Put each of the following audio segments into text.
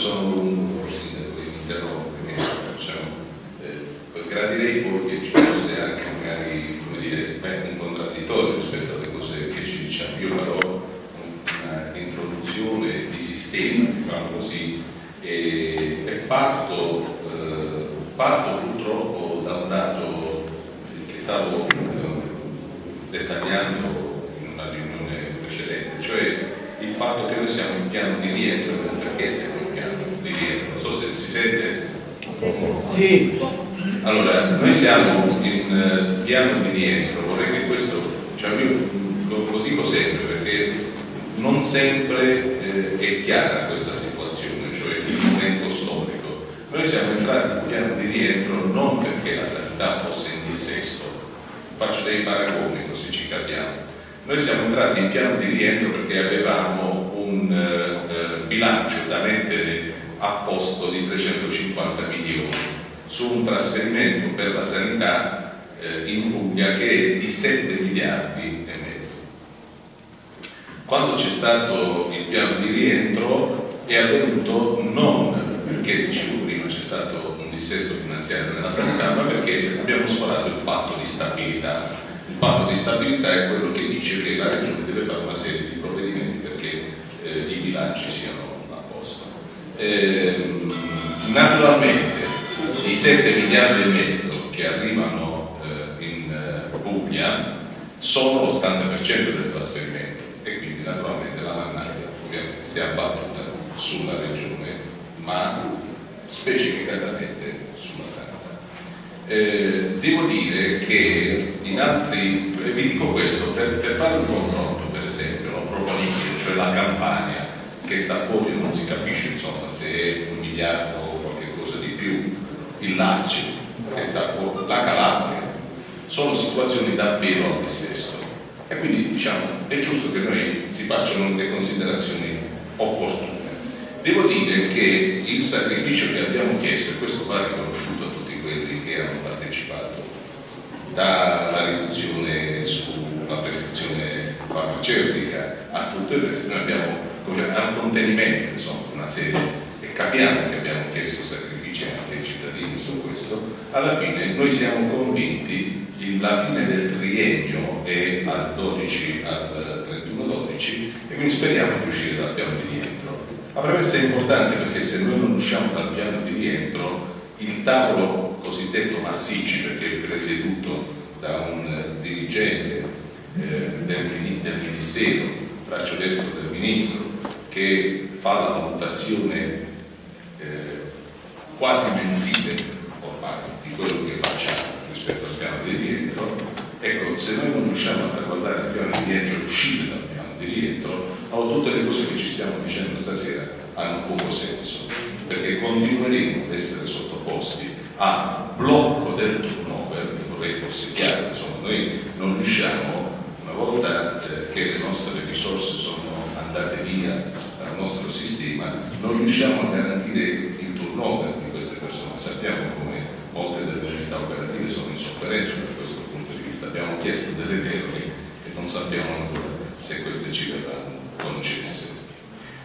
sono lungo, Sindaco, mi interrompe, gradirei poi che ci fosse anche magari, come dire, un contraddittorio rispetto alle cose che ci diciamo. Io farò un'introduzione di sistema, diciamo così, e parto purtroppo da un dato che stavo dettagliando in una riunione precedente, cioè il fatto che noi siamo in piano di rientro. Perché siamo in piano di rientro? Non so se si sente. Sì. Allora, noi siamo in piano di rientro. Vorrei che questo, cioè io lo dico sempre perché non sempre è chiara questa situazione, cioè il tempo storico. Noi siamo entrati in piano di rientro non perché la sanità fosse in dissesto, faccio dei paragoni così ci capiamo. Noi siamo entrati in piano di rientro perché avevamo un bilancio da mettere a posto di 350 milioni su un trasferimento per la sanità in Puglia che è di 7 miliardi e mezzo. Quando c'è stato il piano di rientro è avvenuto non perché, dicevo prima, c'è stato un dissesto finanziario nella sanità, ma perché abbiamo sforato il patto di stabilità. Il patto di stabilità è quello che dice che la Regione deve fare una serie di provvedimenti perché i bilanci siano a posto. Naturalmente i 7 miliardi e mezzo che arrivano in Puglia sono l'80% del trasferimento e quindi naturalmente la mannaia ovviamente si è abbattuta sulla Regione, ma specificatamente sulla sanità. Devo dire che in altri, vi dico questo per fare un confronto, per esempio, no, proponibile, cioè la Campania che sta fuori, non si capisce insomma se è 1 miliardo o qualche cosa di più, il Lazio che sta fuori, la Calabria, sono situazioni davvero al dissesto e quindi diciamo è giusto che noi si facciano delle considerazioni opportune. Devo dire che il sacrificio che abbiamo chiesto, e questo va riconosciuto a tutti quelli che hanno partecipato, dalla riduzione sulla prescrizione farmaceutica a tutto il resto, noi abbiamo al contenimento insomma una serie, e capiamo che abbiamo chiesto sacrifici anche ai cittadini su questo. Alla fine noi siamo convinti la fine del triennio è al 31-12 e quindi speriamo di uscire dal piano di rientro. La premessa è importante perché se noi non usciamo dal piano di rientro, il tavolo cosiddetto Massicci, perché è presieduto da un dirigente del Ministero, braccio destro del Ministro, che fa la valutazione quasi mensile ormai di quello che facciamo rispetto al piano di rientro. Ecco, se noi non riusciamo a guardare il piano di rientro, uscire dal piano di rientro, allora tutte le cose che ci stiamo dicendo stasera hanno poco senso, perché continueremo ad essere sottoposti a blocco del turnover, che vorrei fosse chiaro, insomma, noi non riusciamo, una volta che le nostre risorse sono andate via dal nostro sistema, non riusciamo a garantire il turnover di queste persone. Sappiamo come molte delle unità operative sono in sofferenza da questo punto di vista, abbiamo chiesto delle deroghe e non sappiamo ancora se queste ci verranno concesse.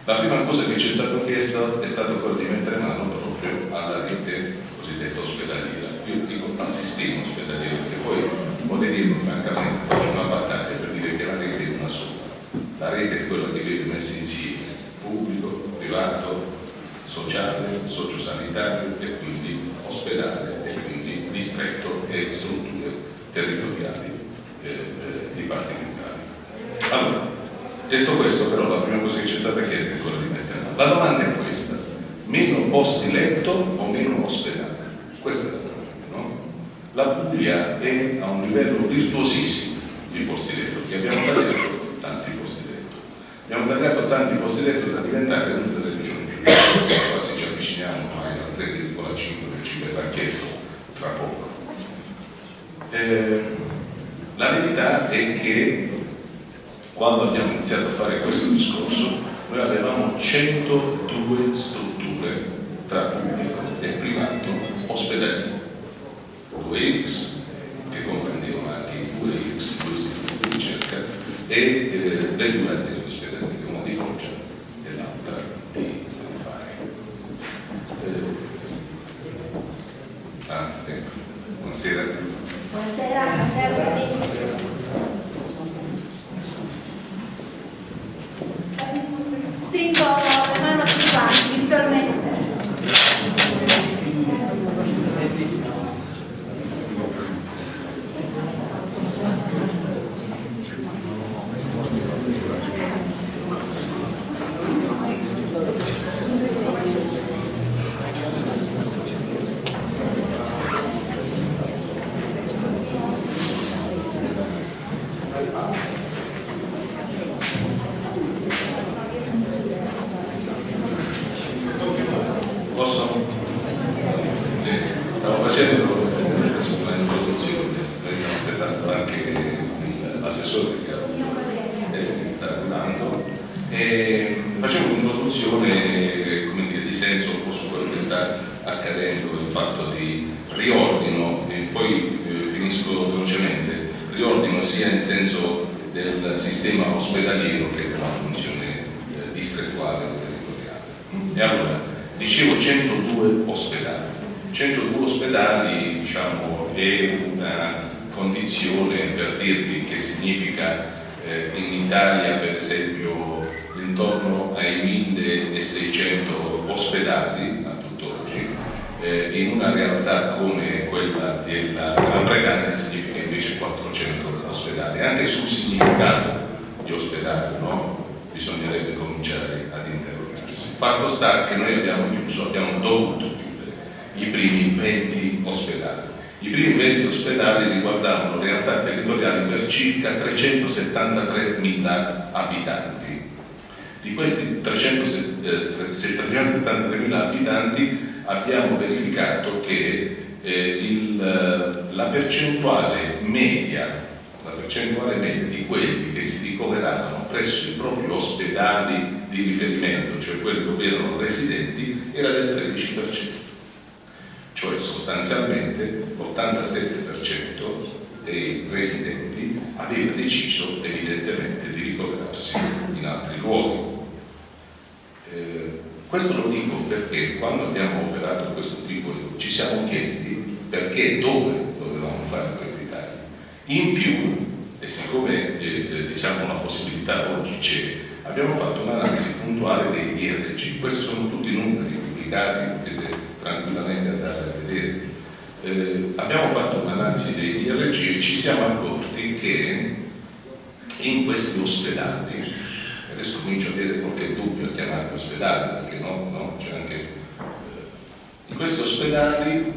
La prima cosa che ci è stato chiesto è stato quello di mettere mano proprio alla rete cosiddetta ospedaliera, io dico al sistema ospedaliero, perché poi vorrei dire francamente, faccio una battaglia per dire che la rete è una sola. La rete è quella che vede messi insieme pubblico, privato, sociale, sociosanitario e quindi ospedale e quindi distretto e strutture territoriali dipartimentali. Allora, detto questo, però, la prima cosa che ci è stata chiesta è quella di mettere mano. La domanda è questa: meno posti letto o meno ospedale? Questa è la domanda, no? La Puglia è a un livello virtuosissimo di posti letto, che abbiamo tagliato tanti posti letto. Abbiamo tagliato tanti posti letto da diventare una delle regioni più virtuose, quasi ci avviciniamo ormai al 3,5 che ci verrà chiesto tra poco. La verità è che quando abbiamo iniziato a fare questo discorso noi avevamo 102 strutture tra pubblico e privato ospedaliero, 2X che comprendevano anche i 2X, 2 istituti di ricerca, e le 2 aziende ospedaliere, una di Foggia e l'altra di Bari. Stringo le mani a tutti quanti, virtualmente. Stavo facendo una introduzione, noi stiamo aspettando anche l'assessore che sta arrivando, e facevo un'introduzione, come dire, di senso un po' su quello che sta accadendo, il fatto di riordino, e poi finisco velocemente, riordino sia in senso del sistema ospedaliero che della funzione distrettuale o territoriale. E allora, dicevo 102 ospedali. 102 ospedali, diciamo, è una condizione per dirvi che significa in Italia, per esempio, intorno ai 1600 ospedali a tutt'oggi, in una realtà come quella della Gran Bretagna significa invece 400 ospedali. Anche sul significato di ospedale, no? Bisognerebbe cominciare ad interrogarsi. Fatto sta che noi abbiamo dovuto chiudere i primi 20 ospedali. I primi 20 ospedali riguardavano realtà territoriali per circa 373.000 abitanti. Di questi 373.000 abitanti abbiamo verificato che la percentuale media di quelli che si ricoveravano presso i propri ospedali di riferimento, cioè quelli dove erano residenti, era del 13%. Cioè sostanzialmente l'87% dei residenti aveva deciso evidentemente di ricoverarsi in altri luoghi. Questo lo dico perché quando abbiamo operato questo tipo ci siamo chiesti perché e dove dovevamo fare questi tagli. In più, e siccome diciamo la possibilità oggi c'è, abbiamo fatto un'analisi puntuale dei DRG. Questi sono tutti numeri pubblicati, potete tranquillamente andare a vedere. Abbiamo fatto un'analisi dei DRG e ci siamo accorti che in questi ospedali, adesso comincio a avere qualche dubbio a chiamare ospedali, perché no, c'è anche in questi ospedali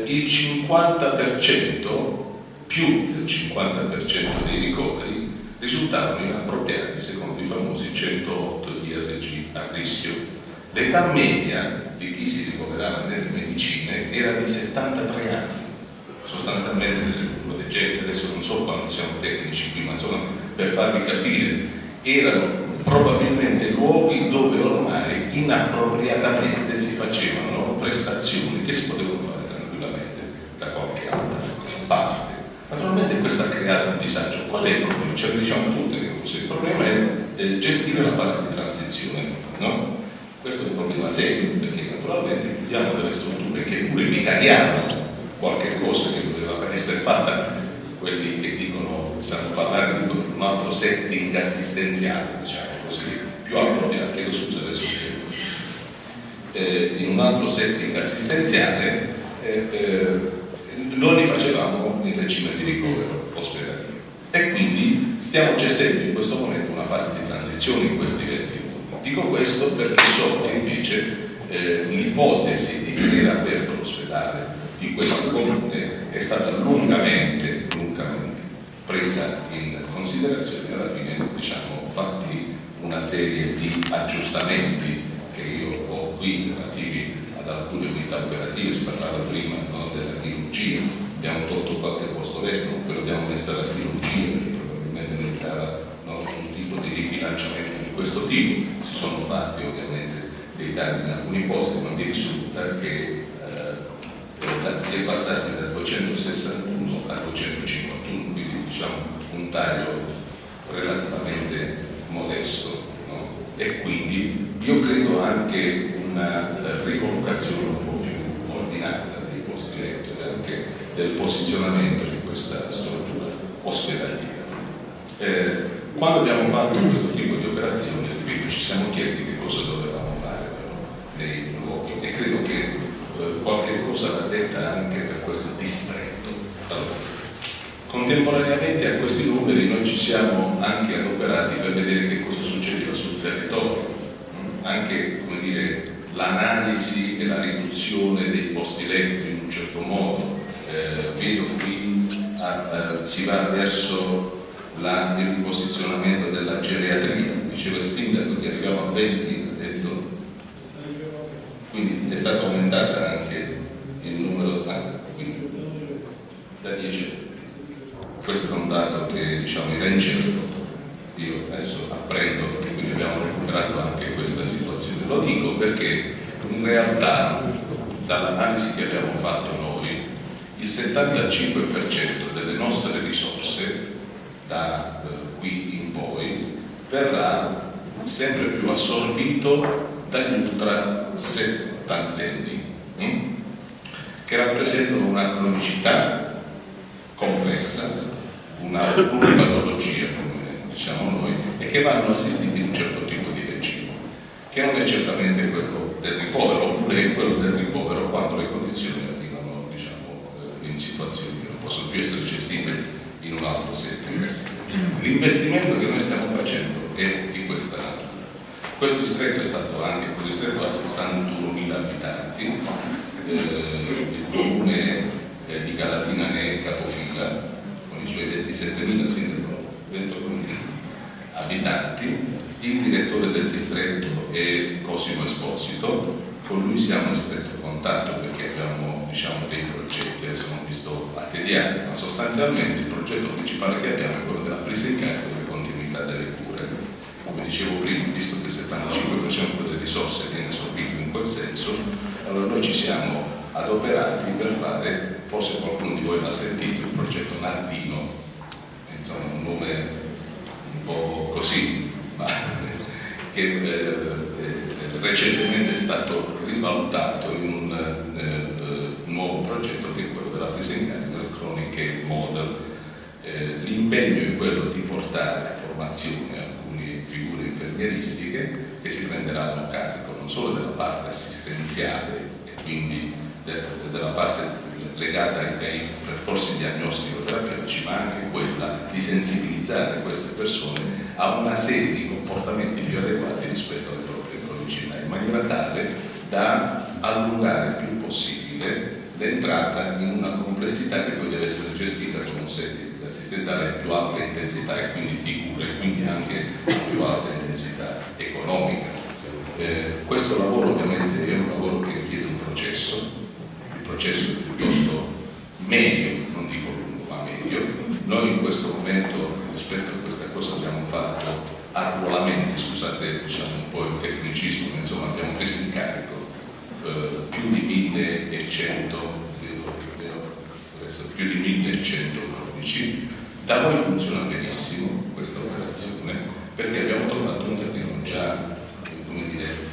il 50%, più del 50% dei ricoveri risultavano inappropriati secondo i famosi 108 DRG a rischio. L'età media di chi si ricoverava nelle medicine era di 73 anni, sostanzialmente nelle degenze. Adesso non so quando siamo tecnici qui, ma insomma, per farvi capire, erano probabilmente luoghi dove ormai inappropriatamente si facevano prestazioni che si potevano fare tranquillamente da qualche altra parte. Naturalmente questo ha creato un disagio. Qual è il problema? Ce lo diciamo tutti che così. Il problema è gestire la fase di transizione, no? Questo è un problema serio, perché naturalmente chiudiamo delle strutture che pure vicariavano qualche cosa che doveva essere fatta. Quelli che dicono, sanno parlare di un altro setting assistenziale, diciamo così, più appropriato, chiedo scusa adesso in un altro setting assistenziale noi li facevamo in regime di ricovero ospedaliero e quindi stiamo gestendo in questo momento una fase di transizione in questi 20 anni. Dico questo perché so che invece l'ipotesi di tenere aperto l'ospedale di questo comune è stata lungamente presa in considerazione e alla fine diciamo fatti una serie di aggiustamenti che io ho qui relativi ad alcune unità operative. Si parlava prima, no, della chirurgia, abbiamo tolto qualche posto letto, poi abbiamo messo alla chirurgia perché probabilmente meritava, no, un tipo di ribilanciamento di questo tipo. Si sono fatti ovviamente dei tagli in alcuni posti, ma mi risulta che si è passati da 261 a 251, quindi diciamo un taglio relativamente modesto, no? E quindi io credo anche una ricollocazione un po' più ordinata dei posti letto e anche del posizionamento di questa struttura ospedaliera. Quando abbiamo fatto questo tipo di operazioni, ci siamo chiesti che cosa dovevamo fare però nei luoghi, e credo che qualche cosa va detta anche per questo distretto. Allora, contemporaneamente a questi numeri noi ci siamo anche adoperati per vedere che cosa succedeva sul territorio, anche, come dire, l'analisi e la riduzione dei posti letto in un certo modo. Vedo qui si va verso il riposizionamento della geriatria, diceva il sindaco che arriviamo a 20 letto, quindi è stato aumentato anche il numero quindi, da 10. Questo è un dato che era incerto. Io adesso apprendo che quindi abbiamo recuperato anche questa situazione. Lo dico perché in realtà dall'analisi che abbiamo fatto noi il 75% delle nostre risorse da qui in poi verrà sempre più assorbito dagli ultra settantenni che rappresentano una cronicità complessa, una pluripatologia, come diciamo noi, e che vanno assistiti in un certo tipo di regime, che non è certamente quello del ricovero, oppure è quello del ricovero quando le condizioni arrivano in situazioni che non possono più essere gestite in un altro settore. L'investimento che noi stiamo facendo è di questa natura. Questo distretto è stato anche, questo distretto ha 61.000 abitanti, il comune di Galatina ne è capofila, con i suoi 27.000 abitanti. Il direttore del distretto è Cosimo Esposito, con lui siamo in stretto contatto perché abbiamo dei progetti, adesso non vi sto a tediare, ma sostanzialmente il progetto principale che abbiamo è quello della presa in carico della continuità delle cure. Come dicevo prima, visto che il 75% delle risorse viene assorbito in quel senso, allora noi ci siamo adoperati per fare, forse qualcuno di voi l'ha sentito, il progetto Nardino, insomma un nome un po' così, ma che recentemente è stato rivalutato in un nuovo progetto che è quello della presa in carico del Chronic Care Model. L'impegno è quello di portare a formazione alcune figure infermieristiche che si prenderanno carico non solo della parte assistenziale e quindi della parte legata ai percorsi diagnostico-terapeutici, ma anche quella di sensibilizzare queste persone a una serie di comportamenti più adeguati rispetto alle proprie cronicità, in maniera tale da allungare il più possibile l'entrata in una complessità che poi deve essere gestita con un servizio assistenziale a più alta intensità e quindi di cura e quindi anche a più alta intensità economica. Questo lavoro ovviamente è un lavoro che richiede un processo, il processo è piuttosto medio, non dico lungo ma medio. Noi in questo momento rispetto a questa cosa abbiamo fatto arruolamenti, scusate un po' il tecnicismo, ma insomma abbiamo preso in carico più di 1100 più di 1100 cronici. Da noi funziona benissimo questa operazione perché abbiamo trovato un terreno già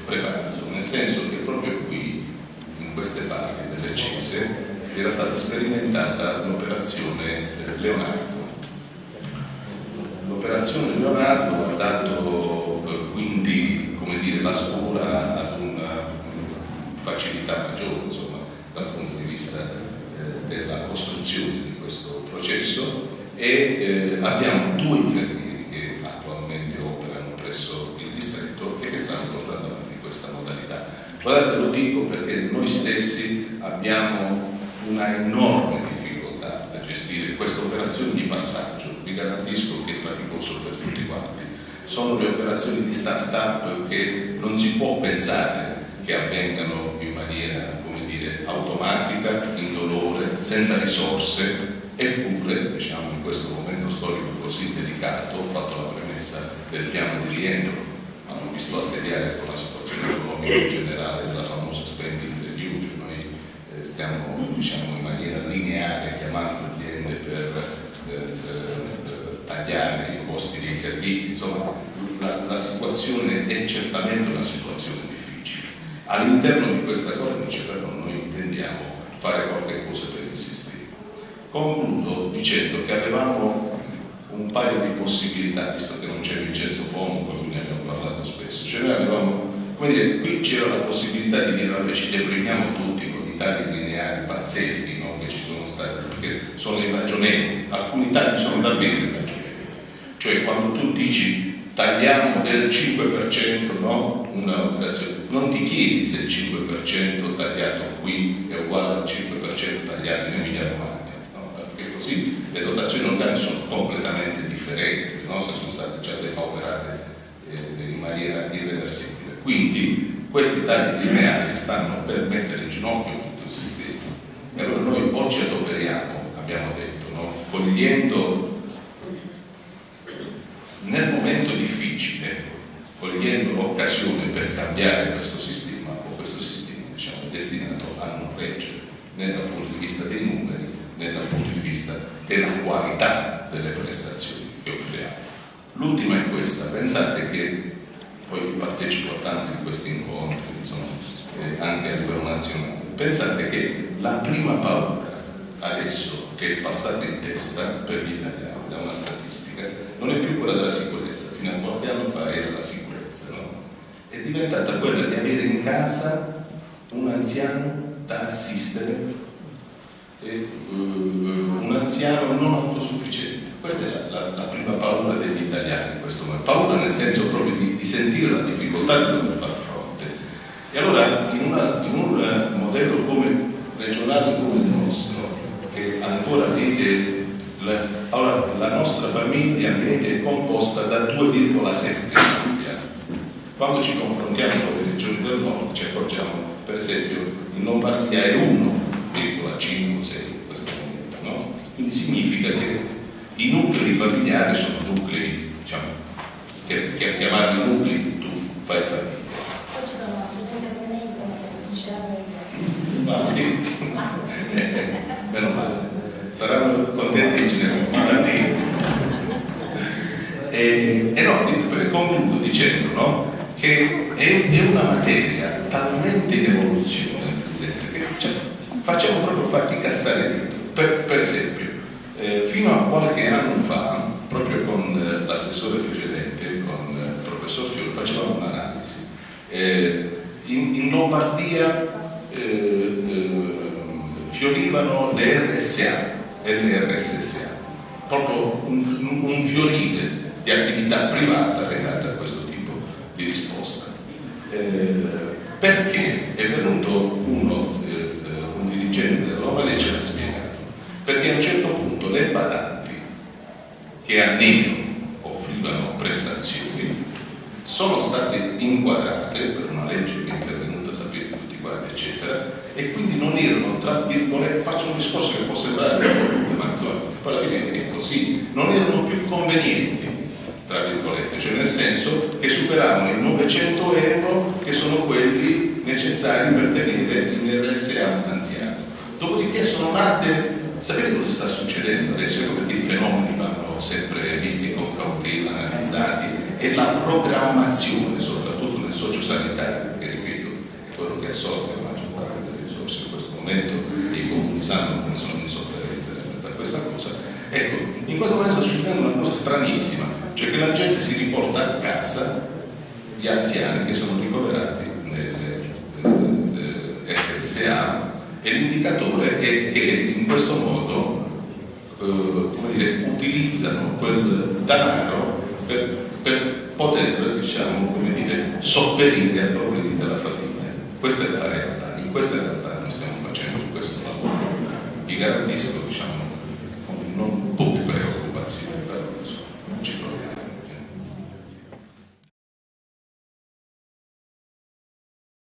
preparato, nel senso che proprio qui in queste parti delle Cese era stata sperimentata l'operazione Leonardo. L'operazione Leonardo ha dato quindi la stura ad una facilità maggiore dal punto di vista della costruzione di questo processo e abbiamo 2 infermieri che attualmente operano presso il distretto e che stanno portando avanti questa modalità. Guardate, lo dico perché noi stessi abbiamo una enorme difficoltà a gestire queste operazioni di passaggio. Vi garantisco che è faticoso per tutti quanti. Sono le operazioni di start-up che non si può pensare che avvengano in maniera automatica, indolore, senza risorse, eppure in questo momento storico così delicato ho fatto la premessa del piano di rientro, ma non vi sto a tediare con la situazione economica in generale della famosa spending review, noi stiamo in maniera lineare chiamando aziende per tagliare i costi dei servizi, la situazione è certamente una situazione difficile. All'interno di questa cornice però noi intendiamo fare qualche cosa per il sistema. concludo dicendo che avevamo un paio di possibilità, visto che non c'è Vincenzo Pomo, con cui ne abbiamo parlato spesso. Cioè noi avevamo, come dire, qui c'era la possibilità di dire vabbè, ci deprimiamo tutti con i tagli lineari pazzeschi, no? Che ci sono stati, perché sono irragionevoli, alcuni tagli sono davvero irragionevoli. Cioè quando tu dici tagliamo del 5%, no? Una operazione, non ti chiedi se il 5% tagliato qui è uguale al 5% tagliato in Emilia Romagna, no? Perché così le dotazioni organiche sono completamente differenti, no? Se sono state già depauperate in maniera irreversibile. Quindi questi tagli lineari stanno per mettere in ginocchio tutto il sistema. E allora noi oggi adoperiamo, abbiamo detto, no? Cogliendo nel momento difficile, cogliendo l'occasione per cambiare questo sistema, o questo sistema diciamo, è destinato a non reggere né dal punto di vista dei numeri né dal punto di vista della qualità delle prestazioni che offriamo. L'ultima è questa: pensate che poi partecipo a tanti di questi incontri, insomma, anche a livello nazionale, pensate che la prima paura adesso che è passata in testa per gli italiani da una statistica non è più quella della sicurezza, fino a qualche anno fa era la sicurezza, no? È diventata quella di avere in casa un anziano da assistere e un anziano non autosufficiente. Questa è la prima paura degli italiani in questo momento, paura nel senso proprio di sentire la difficoltà di dover far fronte. E allora in un modello come regionale come il nostro, che ancora vede la nostra famiglia media è composta da 2,7 famiglie. Quando ci confrontiamo con le regioni del nord ci accorgiamo, per esempio, in Lombardia è 1,5-6 in questo momento, no? Quindi significa che i nuclei familiari sono nuclei, diciamo, che a chiamarli nuclei tu fai fatica. Meno male, saranno contenti in generale. E no, perché concludo dicendo, no, che è una materia talmente in evoluzione che cioè, facciamo proprio fatica a stare dentro. Per esempio, fino a qualche anno fa, proprio con l'assessore precedente, con il professor Fiori, facevamo un'analisi. In Lombardia fiorivano le RSA e le RSSA, proprio un fiorile di attività privata legata a questo tipo di risposta. Perché è venuto un dirigente della Lombardia e ce l'ha spiegato. Perché a un certo punto le badanti che a nero offrivano prestazioni sono state inquadrate per una legge che è intervenuta, sapete tutti quanti, eccetera, e quindi non erano, tra virgolette, faccio un discorso che può sembrare ma insomma, poi alla fine è così, non erano più convenienti, tra virgolette, cioè nel senso che superavano i 900 euro che sono quelli necessari per tenere in RSA un anziano. Dopodiché sono nate, sapete cosa sta succedendo adesso? Ecco perché i fenomeni vanno sempre visti con cautela, analizzati, e la programmazione, soprattutto nel sociosanitario, che ripeto è quello che assorbe la maggior parte delle risorse in questo momento, e i comuni sanno come sono in sofferenza rispetto a questa cosa. Ecco, in questo momento sta succedendo una cosa stranissima, cioè che la gente si riporta a casa gli anziani che sono ricoverati nelle RSA, e l'indicatore è che in questo modo come dire, utilizzano quel denaro per poter, diciamo, come dire, sopperire ai problemi della famiglia. Questa è la realtà, in questa realtà noi stiamo facendo questo lavoro. Vi garantisco, diciamo,